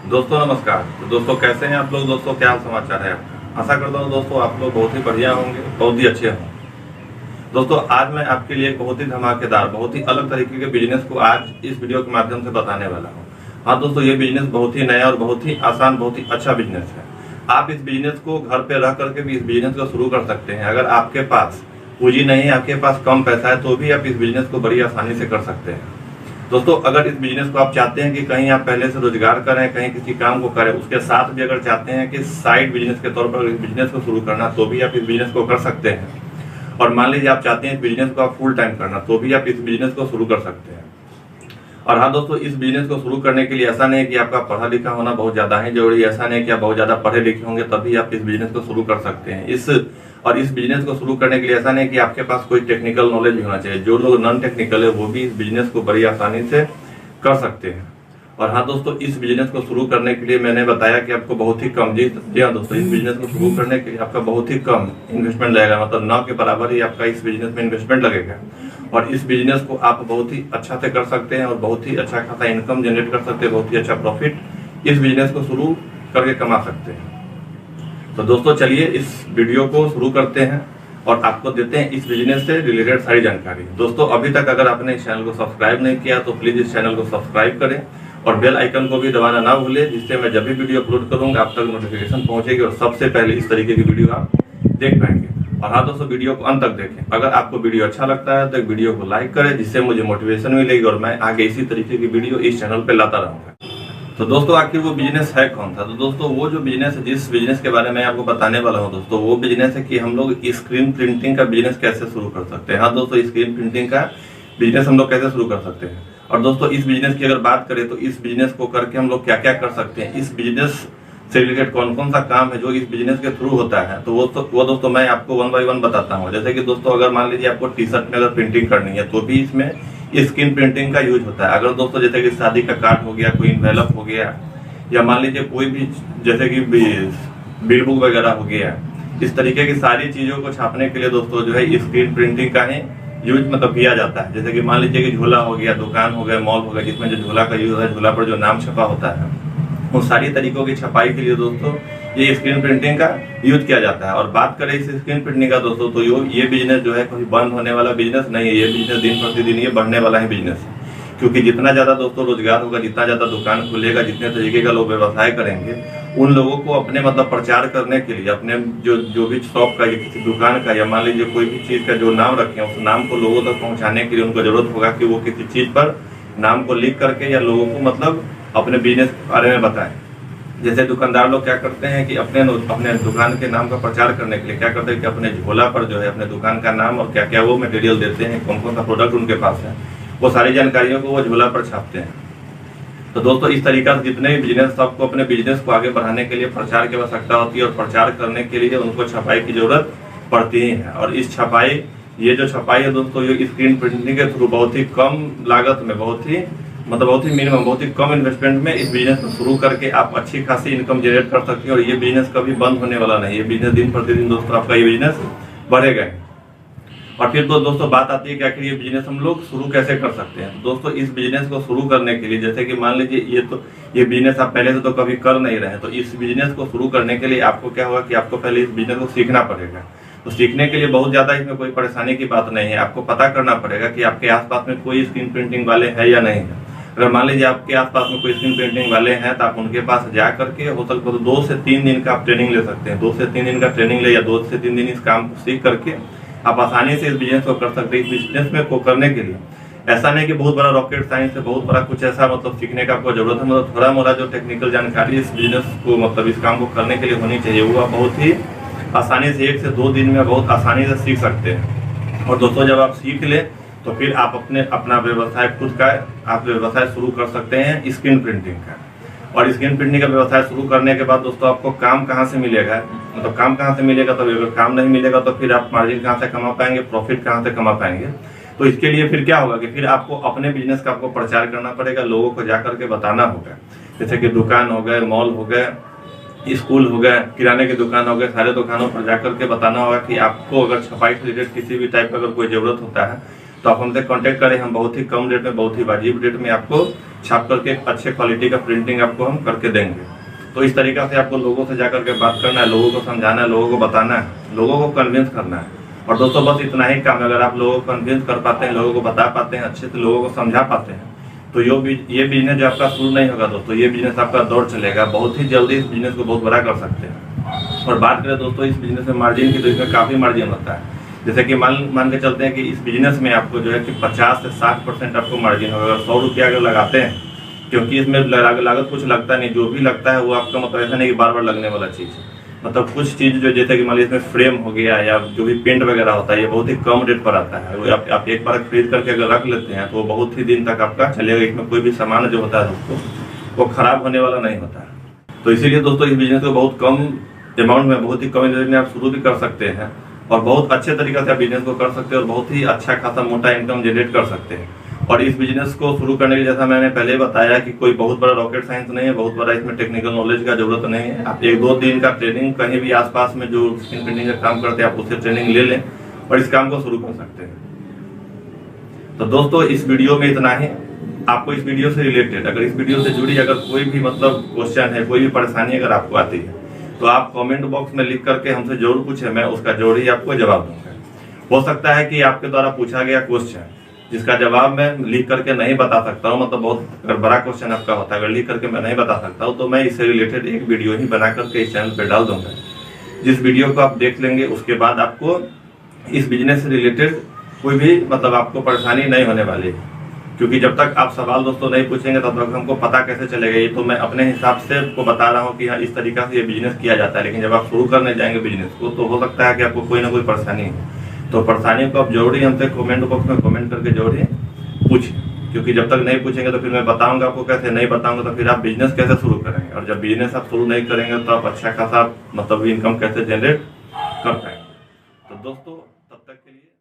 दोस्तों नमस्कार। तो दोस्तों कैसे हैं आप लोग? दोस्तों क्या हाल समाचार है आपका? आशा करता हूँ दोस्तों आप लोग बहुत ही बढ़िया होंगे, बहुत ही अच्छे होंगे। दोस्तों आज मैं आपके लिए एक बहुत ही धमाकेदार, बहुत ही अलग तरीके के बिजनेस को आज इस वीडियो के माध्यम से बताने वाला हूँ। हाँ दोस्तों, ये बिजनेस बहुत ही नया और बहुत ही आसान, बहुत ही अच्छा बिजनेस है। आप इस बिजनेस को घर पे रह करके भी इस बिजनेस को शुरू कर सकते हैं। अगर आपके पास पूंजी नहीं है, आपके पास कम पैसा है, तो भी आप इस बिजनेस को बड़ी आसानी से कर सकते हैं। दोस्तों अगर इस बिजनेस को आप चाहते हैं कि कहीं आप पहले से रोजगार करें, कहीं किसी काम को करें, उसके साथ भी अगर चाहते हैं कि साइड बिजनेस के तौर पर इस बिजनेस को शुरू करना, तो भी आप इस बिजनेस को कर सकते हैं। और मान लीजिए आप चाहते हैं इस बिजनेस को आप फुल टाइम करना, तो भी आप इस बिजनेस को शुरू कर सकते हैं। और हाँ दोस्तों, इस बिजनेस को शुरू करने के लिए ऐसा नहीं है कि आपका पढ़ा लिखा होना बहुत ज्यादा है जरूरी, ऐसा नहीं है कि आप बहुत ज्यादा पढ़े लिखे होंगे तभी आप इस बिजनेस को शुरू कर सकते हैं। इस बिजनेस को शुरू करने के लिए ऐसा नहीं है कि आपके पास कोई टेक्निकल नॉलेज भी होना चाहिए। जो लोग नॉन टेक्निकल है वो भी इस बिजनेस को बड़ी आसानी से कर सकते हैं। और हाँ दोस्तों, इस बिजनेस को शुरू करने के लिए मैंने बताया कि आपको बहुत ही कम, जी हाँ दोस्तों, इस बिजनेस को शुरू करने के लिए आपका बहुत ही कम इन्वेस्टमेंट लगेगा, मतलब ना के बराबर ही आपका इस बिजनेस में इन्वेस्टमेंट लगेगा। और इस बिजनेस को आप बहुत ही अच्छा से कर सकते हैं और बहुत ही अच्छा खासा इनकम जनरेट कर सकते हैं, बहुत ही अच्छा प्रॉफिट इस बिजनेस को शुरू करके कमा सकते हैं। तो दोस्तों चलिए इस वीडियो को शुरू करते हैं और आपको देते हैं इस बिजनेस से रिलेटेड सारी जानकारी। दोस्तों अभी तक अगर आपने इस चैनल को सब्सक्राइब नहीं किया तो प्लीज इस चैनल को सब्सक्राइब करें और बेल आइकन को भी दबाना ना भूलें, जिससे मैं जब भी वीडियो अपलोड करूंगा आप तक नोटिफिकेशन पहुंचेगी और सबसे पहले इस तरीके की वीडियो आप देख पाएंगे। और हाँ दोस्तों, वीडियो को अंत तक देखें। अगर आपको वीडियो अच्छा लगता है तो वीडियो को लाइक करें, जिससे मुझे मोटिवेशन मिलेगी और मैं आगे इसी तरीके की वीडियो इस चैनल पर लाता रहूंगा। तो दोस्तों आखिर वो बिजनेस है कौन सा? तो दोस्तों वो जो बिजनेस है, जिस बिजनेस के बारे में आपको बताने वाला हूँ दोस्तों, वो बिजनेस है कि हम लोग स्क्रीन प्रिंटिंग का बिजनेस कैसे शुरू कर सकते हैं। हाँ दोस्तों, स्क्रीन प्रिंटिंग का बिजनेस हम लोग कैसे शुरू कर सकते हैं। और दोस्तों इस बिजनेस की अगर बात करें तो इस बिजनेस को करके हम लोग क्या क्या कर सकते हैं, इस बिजनेस से रिलेटेड कौन कौन सा काम है जो इस बिजनेस के थ्रू होता है, तो वो दोस्तों मैं आपको वन बाय वन बताता हूँ। जैसे कि दोस्तों अगर मान लीजिए आपको टी शर्ट में अगर प्रिंटिंग करनी है तो भी इसमें स्क्रीन प्रिंटिंग का यूज होता है। अगर दोस्तों जैसे कि शादी का कार्ड हो गया, कोई इन्वेलप हो गया, या मान लीजिए कोई भी जैसे कि बिल बुक वगैरह हो गया, इस तरीके की सारी चीजों को छापने के लिए दोस्तों जो है स्क्रीन प्रिंटिंग का ही यूज मतलब किया जाता है। जैसे कि मान लीजिए कि झोला हो गया, दुकान हो गया, मॉल हो गया, जिसमें जो झोला का यूज है, झोला पर जो नाम छपा होता है, उन सारी तरीकों की छपाई के लिए दोस्तों ये स्क्रीन प्रिंटिंग का यूज किया जाता है। और बात करें इस स्क्रीन प्रिंटिंग का दोस्तों, तो ये बिजनेस जो है कोई बंद होने वाला बिजनेस नहीं है। ये बिजनेस दिन प्रतिदिन ये बढ़ने वाला है बिजनेस है, क्योंकि जितना ज्यादा दोस्तों रोजगार होगा, जितना ज्यादा दुकान खुलेगा, जितने तरीके का लोग व्यवसाय करेंगे, उन लोगों को अपने मतलब प्रचार करने के लिए अपने जो भी शॉप का या किसी दुकान का या मान लीजिए कोई भी चीज का जो नाम रखे हैं, उस नाम को लोगों तक पहुंचाने के लिए उनको जरूरत होगा कि वो किसी चीज पर नाम को लिख करके या लोगों को मतलब अपने बिजनेस के बारे में बताएं। जैसे दुकानदार लोग क्या करते हैं कि अपने दुकान के नाम का प्रचार करने के लिए क्या करते हैं कि अपने झोला पर जो है अपने दुकान का नाम और क्या क्या वो मटेरियल देते हैं, कौन कौन सा प्रोडक्ट उनके पास है, वो सारी जानकारियों को वो झोला पर छापते हैं। तो दोस्तों इस तरीका से जितने भी बिजनेस, सबको अपने बिजनेस को आगे बढ़ाने के लिए प्रचार की आवश्यकता होती है और प्रचार करने के लिए उनको छपाई की जरूरत पड़ती ही है। और इस छपाई, ये जो छपाई है दोस्तों, ये स्क्रीन प्रिंटिंग के थ्रू बहुत ही कम लागत में, बहुत ही मिनिमम, बहुत ही कम इन्वेस्टमेंट में इस बिजनेस को शुरू करके आप अच्छी खासी इनकम जनरेट कर सकते हैं। और ये बिजनेस कभी बंद होने वाला नहीं, ये बिजनेस दिन प्रतिदिन दोस्तों आपका ये बिजनेस बढ़ेगा। और फिर तो दोस्तों बात आती है कि आखिर ये बिजनेस हम लोग शुरू कैसे कर सकते हैं। दोस्तों इस बिजनेस को शुरू करने के लिए, जैसे कि मान लीजिए ये बिजनेस आप पहले से तो कभी कर नहीं रहे, तो इस बिजनेस को शुरू करने के लिए आपको क्या होगा कि आपको पहले इस बिजनेस को सीखना पड़ेगा। तो सीखने के लिए बहुत ज्यादा इसमें कोई परेशानी की बात नहीं है। आपको पता करना पड़ेगा कि आपके आसपास में कोई स्क्रीन प्रिंटिंग वाले हैं या नहीं है। अगर मान लीजिए आपके आसपास में कोई स्क्रीन प्रिंटिंग वाले हैं तो आप उनके पास जा करके हो सकता है 2 से 3 दिन का आप ट्रेनिंग ले सकते हैं। 2 से 3 दिन का ट्रेनिंग ले या 2 से 3 दिन इस काम को सीख करके आप आसानी से इस बिजनेस को कर सकते हैं। इस बिजनेस में को करने के लिए ऐसा नहीं कि बहुत बड़ा रॉकेट साइंस है, बहुत बड़ा कुछ ऐसा मतलब सीखने का आपको जरूरत है। मतलब थोड़ा मोड़ा जो टेक्निकल जानकारी इस बिजनेस को मतलब इस काम को करने के लिए होनी चाहिए, वो आप बहुत ही आसानी से 1 से 2 दिन में बहुत आसानी से सीख सकते हैं। और दोस्तों जब आप सीख ले तो फिर आप अपना व्यवसाय खुद का आप व्यवसाय शुरू कर सकते हैं स्क्रीन प्रिंटिंग का। और स्क्रीन प्रिंटिंग का व्यवसाय शुरू करने के बाद दोस्तों आपको काम कहाँ से मिलेगा, मतलब काम कहाँ से मिलेगा, तो अगर काम नहीं मिलेगा तो फिर आप मार्जिन कहाँ से कमा पाएंगे, प्रॉफिट कहाँ से कमा पाएंगे। तो इसके लिए फिर क्या होगा कि फिर आपको अपने बिजनेस का आपको प्रचार करना पड़ेगा, लोगों को जा करके बताना होगा। जैसे कि दुकान हो गए, मॉल हो गए, स्कूल हो गए, किराने की दुकान हो गए, सारे दुकानों पर जाकर के बताना होगा कि आपको अगर छपाई से रिलेटेड किसी भी टाइप का अगर कोई जरूरत होता है तो आप हमसे कांटेक्ट करें। हम बहुत ही कम रेट में, बहुत ही वाजिब रेट में आपको छाप करके अच्छे क्वालिटी का प्रिंटिंग आपको हम करके देंगे। तो इस तरीका से आपको लोगों से जाकर के बात करना है, लोगों को समझाना है, लोगों को बताना है, लोगों को कन्विंस करना है। और दोस्तों बस इतना ही काम है। अगर आप लोगों को कन्विंस कर पाते हैं, लोगों को बता पाते हैं, अच्छे से लोगों को समझा पाते हैं, तो ये बिजनेस जो आपका शुरू नहीं होगा दोस्तों, ये बिजनेस आपका दौड़ चलेगा। बहुत ही जल्दी इस बिजनेस को बहुत बड़ा कर सकते हैं। और बात करें दोस्तों इस बिजनेस में मार्जिन की, तो इसमें काफ़ी मार्जिन होता है। जैसे कि मान के चलते हैं कि इस बिजनेस में आपको जो है कि 50 से 60% आपको मार्जिन होगा। अगर 100 रुपया अगर लगाते हैं, क्योंकि इसमें लागत कुछ लगता नहीं, जो भी लगता है वो आपका मतलब ऐसा नहीं कि बार बार लगने वाला चीज़ है। मतलब कुछ चीज़ जो जैसे कि मान लीजिए इसमें फ्रेम हो गया या जो भी पेंट वगैरह होता है, ये बहुत ही कम रेट पर आता है। आप एक बार खरीद करके अगर रख लेते हैं तो बहुत ही दिन तक आपका चलेगा। इसमें कोई भी सामान जो होता है दोस्तों वो खराब होने वाला नहीं होता है। तो इसीलिए दोस्तों इस बिजनेस को बहुत कम अमाउंट में, बहुत ही कम इन्वेस्टमेंट में आप शुरू भी कर सकते हैं और बहुत अच्छे तरीके से आप बिजनेस को कर सकते हैं और बहुत ही अच्छा खासा मोटा इनकम जनरेट कर सकते हैं। और इस बिजनेस को शुरू करने के लिए जैसा मैंने पहले बताया कि कोई बहुत बड़ा रॉकेट साइंस नहीं है, बहुत बड़ा इसमें टेक्निकल नॉलेज का जरूरत नहीं है। आप 1-2 दिन का ट्रेनिंग कहीं भी आसपास में जो स्क्रीन प्रिंटिंग का काम करते हैं आप उससे ट्रेनिंग ले लें और इस काम को शुरू कर सकते हैं। तो दोस्तों इस वीडियो में इतना ही। आपको इस वीडियो से रिलेटेड, अगर इस वीडियो से जुड़ी अगर कोई भी मतलब क्वेश्चन है, कोई भी परेशानी अगर आपको आती है, तो आप कमेंट बॉक्स में लिख करके हमसे जरूर पूछें, मैं उसका जरूर ही आपको जवाब दूंगा। हो सकता है कि आपके द्वारा पूछा गया क्वेश्चन जिसका जवाब मैं लिख करके नहीं बता सकता हूँ, मतलब बहुत अगर बड़ा क्वेश्चन आपका होता है, अगर लिख करके मैं नहीं बता सकता हूँ, तो मैं इससे रिलेटेड एक वीडियो ही बना करके इस चैनल पे डाल दूंगा। जिस वीडियो को आप देख लेंगे उसके बाद आपको इस बिजनेस से रिलेटेड कोई भी मतलब आपको परेशानी नहीं होने वाली है। क्योंकि जब तक आप सवाल दोस्तों नहीं पूछेंगे तब तक हमको पता कैसे चलेगा। ये तो मैं अपने हिसाब से आपको बता रहा हूँ कि हाँ इस तरीका से ये बिजनेस किया जाता है, लेकिन जब आप शुरू करने जाएंगे बिजनेस को तो हो सकता है कि आपको कोई ना कोई परेशानी है। तो परेशानी को आप जरूर ही हमसे कमेंट बॉक्स में कमेंट करके जरूर ही पूछें, क्योंकि जब तक नहीं पूछेंगे तो फिर मैं बताऊंगा आपको कैसे, नहीं बताऊंगा तो फिर आप बिजनेस कैसे शुरू करेंगे, और जब बिजनेस आप शुरू नहीं करेंगे तो आप अच्छा खासा मतलब इनकम कैसे जनरेट कर पाएंगे। तो दोस्तों तब तक के लिए